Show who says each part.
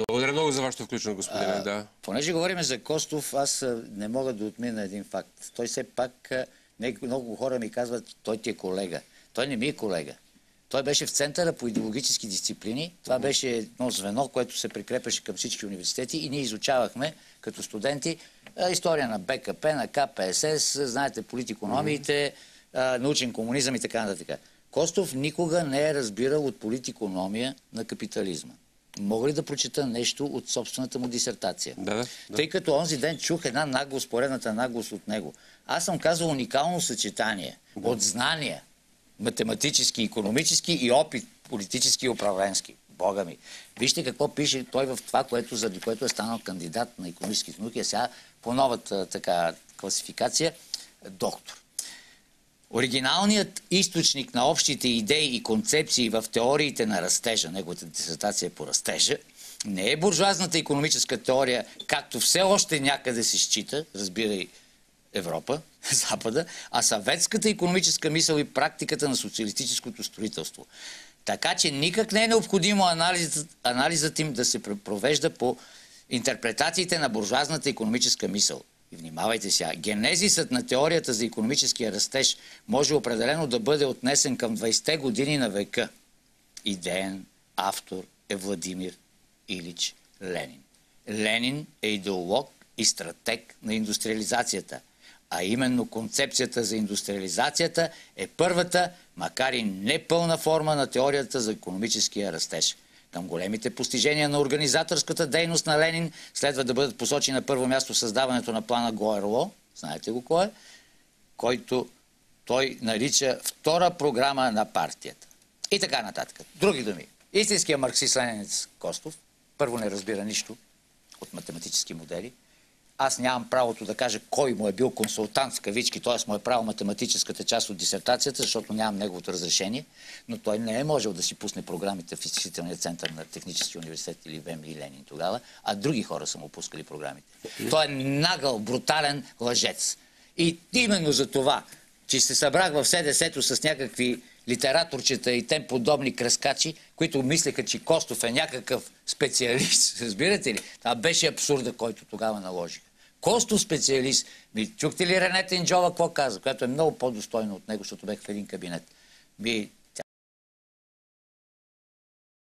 Speaker 1: Благодаря много за вашето включване, господине. Да.
Speaker 2: Понеже говорим за Костов, аз не мога да отмина един факт. Той все пак, много хора ми казват, той ти е колега. Той не ми е колега. Той беше в Центъра по идеологически дисциплини. Това беше едно звено, което се прикрепеше към всички университети и ние изучавахме като студенти история на БКП, на КПСС, знаете, политикономиите, научен комунизъм и така нататък. Костов никога не е разбирал от политикономия на капитализма. Мога ли да прочета нещо от собствената му дисертация?
Speaker 1: Да.
Speaker 2: Тъй като онзи ден чух една наглост, поредната наглост от него. Аз съм казал уникално съчетание от знания, математически, икономически и опит, политически и управленски. Бога ми. Вижте какво пише той в това, заради което е станал кандидат на икономическите науки, а сега по новата класификация доктор. Оригиналният източник на общите идеи и концепции в теориите на растежа, неговата дисертация е по растежа, не е буржуазната икономическа теория, както все още някъде се счита, разбирай Европа, Запада, а съветската икономическа мисъл и практиката на социалистическото строителство. Така че никак не е необходимо анализът им да се провежда по интерпретациите на буржуазната икономическа мисъл. И внимавайте сега, генезисът на теорията за икономическия растеж може определено да бъде отнесен към 20-те години на века. Идеен автор е Владимир Илич Ленин. Ленин е идеолог и стратег на индустриализацията, а именно концепцията за индустриализацията е първата, макар и непълна форма на теорията за икономическия растеж. Към големите постижения на организаторската дейност на Ленин следва да бъдат посочени на първо място създаването на плана Гоерло, знаете го кой е, който той нарича втора програма на партията. И така нататък. Други думи. Истинският марксист-ленинец Костов първо не разбира нищо от математически модели. Аз нямам правото да кажа кой му е бил консултант в кавички, т.е. му е правил математическата част от дисертацията, защото нямам неговото разрешение, но той не е можел да си пусне програмите в изчислителния център на Техническия университет или ВМИ Ленин тогава, а други хора са му пускали програмите. Той е нагъл, брутален лъжец. И именно за това, че се събрах в СДС-то с някакви литературчета и тем подобни кръскачи, които мислеха, че Костов е някакъв специалист. Разбирате ли? Това беше абсурда, който тогава наложих. Костов специалист. Чухте ли Рене Тенджова какво каза, която е много по-достойна от него, защото бех в един кабинет?